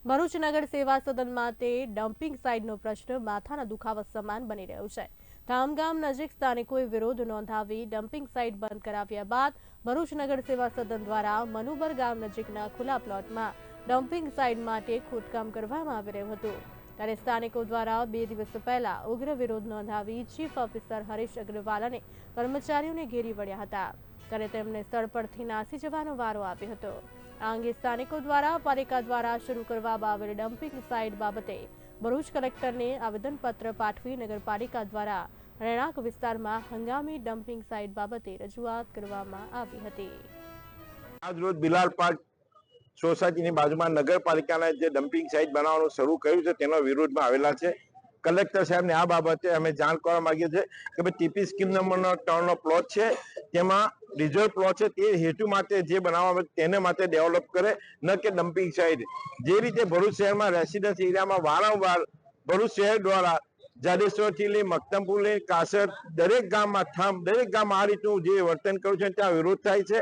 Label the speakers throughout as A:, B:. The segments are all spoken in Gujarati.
A: ભરૂચ નગર સેવા સદન માટે ડમ્પિંગ સાઇટનો પ્રશ્ન માથાના દુખાવા સમાન બની રહ્યો છે। ધામગામ નજીક સ્થાનિકોએ વિરોધ નોંધાવી ડમ્પિંગ સાઇટ બંધ કરાવ્યા બાદ ભરૂચ નગર સેવા સદન દ્વારા મનુબર ગામ નજીકના ખુલ્લા પ્લોટમાં ડમ્પિંગ સાઇટ માટે ખોદકામ કરવામાં આવી રહ્યું હતું। ત્યારે સ્થાનિકો દ્વારા 2 દિવસ પહેલા ઉગ્ર વિરોધ નોંધાવી ચીફ ઓફિસર હરીશ અગ્રવાલ અને કર્મચારીઓને ઘેરી વળ્યા હતા। ત્યારે તેમને સ્થળ પરથી નાસી જવાનો વારો આવ્યો હતો। આ અંગે સ્થાનિકો દ્વારા પાલિકા દ્વારા શરૂ કરવામાં આવેલ ડમ્પિંગ સાઇટ બાબતે ભરૂચ કલેક્ટરને આવેદનપત્ર પાઠવી નગરપાલિકા દ્વારા રહેણાંક વિસ્તારમાં હંગામી ડમ્પિંગ સાઇટ બાબતે રજૂઆત કરવામાં આવી હતી।
B: આજ રોજ બિલાલ પાર્ક સોસાયટીની બાજુમાં નગરપાલિકાના જે ડમ્પિંગ સાઇટ બનાવવાનું શરૂ કર્યું છે તેનો વિરોધમાં આવેલા છે। કલેક્ટર સાહેબને આ બાબતે અમે જાણ કરવા માંગીએ છીએ કે ભાઈ ટીપી સ્કીમ નંબરનો 3નો પ્લોટ છે, તેમાં રિઝર્વ પ્લોટ છે, તે હેતુ માટે જે બનાવવામાં તેને માટે ડેવલપ કરે, ન કે ડમ્પિંગ સાઇટ। જે રીતે ભરૂચ શહેરમાં રેસિડેન્સ એરિયામાં વારંવાર ભરૂચ શહેર દ્વારા જાડેશ્વરથી લઈ મક્તમપુર લઈ કાસર દરેક ગામમાં આ રીતનું જે વર્તન કર્યું છે ત્યાં વિરોધ થાય છે।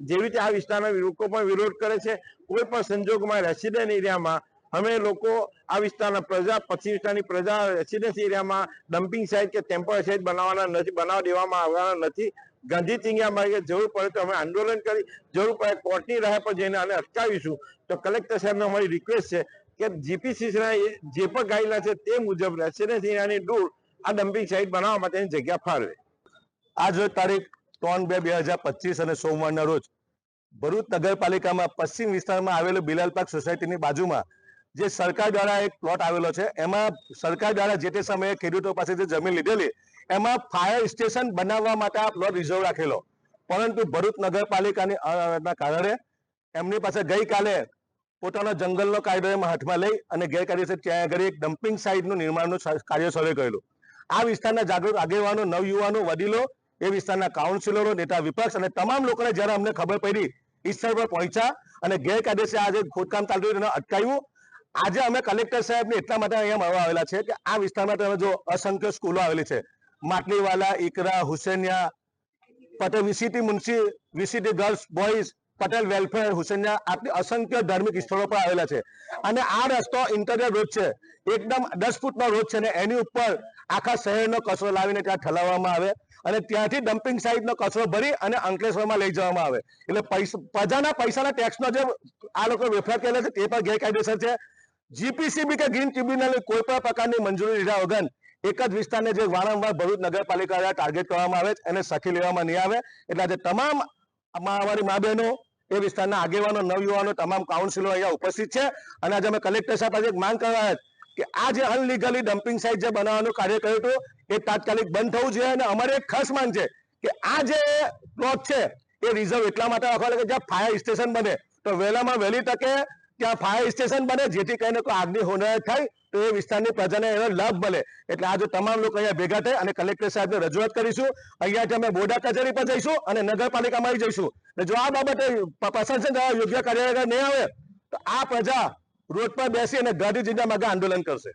B: જેવી રીતે આ વિસ્તારના લોકો પણ વિરોધ કરે છે। કોઈ પણ સંજોગમાં રેસિડેન્ટ એરિયામાં અમે લોકો આ વિસ્તારના પ્રજા, પશ્ચિમ વિસ્તારની પ્રજા રેસિડેન્સ એરિયામાં ડમ્પિંગ સાઇટ કે ટેમ્પરરી સાઇટ બનાવવા દેવામાં આવવાના નથી। ગાંધી ચિંગ્યામાં જરૂર પડે તો અમે આંદોલન કરી, જરૂર પડે કોર્ટની રાહ પર જઈને આને અટકાવીશું। તો કલેક્ટર સાહેબને અમારી રિક્વેસ્ટ છે કે જીપીસીના જે પણ ગાઈડલાઈન છે તે મુજબ રેસિડેન્સ એરિયાની દૂર આ ડમ્પિંગ સાઇટ બનાવવા માટેની જગ્યા ફાળવે।
C: આજ રોજ તારીખ 3/2/2025 અને સોમવારના રોજ ભરૂચ નગરપાલિકામાં પશ્ચિમ વિસ્તારમાં આવેલો બિલાલ પાર્ક સોસાયટીની બાજુમાં જે સરકાર દ્વારા એક પ્લોટ આવેલો છે, એમાં સરકાર દ્વારા જે તે સમયે ખેડૂતો પાસેથી જમીન લીધેલી, એમાં ફાયર સ્ટેશન બનાવવા માટે આ પ્લોટ રિઝર્વ રાખેલો, પરંતુ ભરૂચ નગરપાલિકાના કારણે એમની પાસે ગઈકાલે પોતાનો જંગલનો કાયદો એમાં હાથમાં લઈ અને ગેરકાયદેસર ત્યાં આગળ એક ડમ્પિંગ સાઇટનું નિર્માણનું કાર્ય શરૂ કરેલું। આ વિસ્તારના જાગૃત આગેવાનો, નવયુવાનો, વડીલો, એ વિસ્તારના કાઉન્સિલરો, નેતા વિપક્ષ અને તમામ લોકોને જ્યારે અમને ખબર પડી સ્થળ પર પહોંચ્યા અને ગેરકાયદેસર આજે ખોદકામ ચાલતું એને અટકાવ્યું। આજે અમે કલેક્ટર સાહેબને એટલા માટે અહીંયા મળવા આવેલા છે કે આ વિસ્તારમાં તમે જો અસંખ્ય સ્કૂલો આવેલી છે, Matliwala, Iqra, Husainiya, Patel VCT Munshi, VCT girls boys, Patel welfare, Husainiya, આટલી અસંખ્ય ધાર્મિક સ્થળો પર આવેલા છે। અને આ રસ્તો ઇન્ટરિયર રોડ છે, એકદમ 10 ફૂટનો રોડ છે, અને એની ઉપર આખા શહેરનો કચરો લાવીને ત્યાં ઠલાવવામાં આવે અને ત્યાંથી ડમ્પિંગ સાઇટનો કચરો ભરી અને અંકલેશ્વરમાં લઈ જવામાં આવે। એટલે પ્રજાના પૈસાના ટેક્સનો જે આ લોકો વેફર કરે છે તે પણ ગેરકાયદેસર છે। જીપીસીબી કે ગ્રીન ટ્રિબ્યુનલ કોઈ પણ પ્રકારની મંજૂરી લીધા વગર એક જ વિસ્તારને જે વારંવાર ભરૂચ નગરપાલિકા દ્વારા ટાર્ગેટ કરવામાં આવે એને સખી લેવામાં નહીં આવે। એટલે આજે તમામ અમારી મા બહેનો, એ વિસ્તારના આગેવાનો, નવયુવાનો, તમામ કાઉન્સિલરો અહીંયા ઉપસ્થિત છે અને આજે અમે કલેક્ટર સાહેબ આજે માંગ કરવા આવ્યા કે આ જે અનલીગલી ડમ્પિંગ સાઇટ જે બનાવવાનું કાર્ય કર્યું હતું એ તાત્કાલિક બંધ થવું જોઈએ। અને અમારી એક ખાસ માંગ છે કે આ જે પ્લોટ છે એ રિઝર્વ એટલા માટે રાખવા લાગે જ્યાં ફાયર સ્ટેશન બને તો વહેલામાં વહેલી તકે ત્યાં ફાયર સ્ટેશન બને, જેથી કરીને કોઈ આગની હોનારત થાય તો એ વિસ્તારની પ્રજાને એનો લાભ મળે। એટલે આજે તમામ લોકો અહીંયા ભેગા થઈ અને કલેક્ટર સાહેબને રજૂઆત કરીશું। અહીંયાથી અમે બોર્ડા કચેરી પર જઈશું અને નગરપાલિકામાં આવી જઈશું। જો આ બાબતે પ્રશાસન દ્વારા યોગ્ય કાર્યવાહી નહીં આવે તો આ પ્રજા રોડ પર બેસી અને ગાંધી ચિંતા માર્ગે આંદોલન કરશે।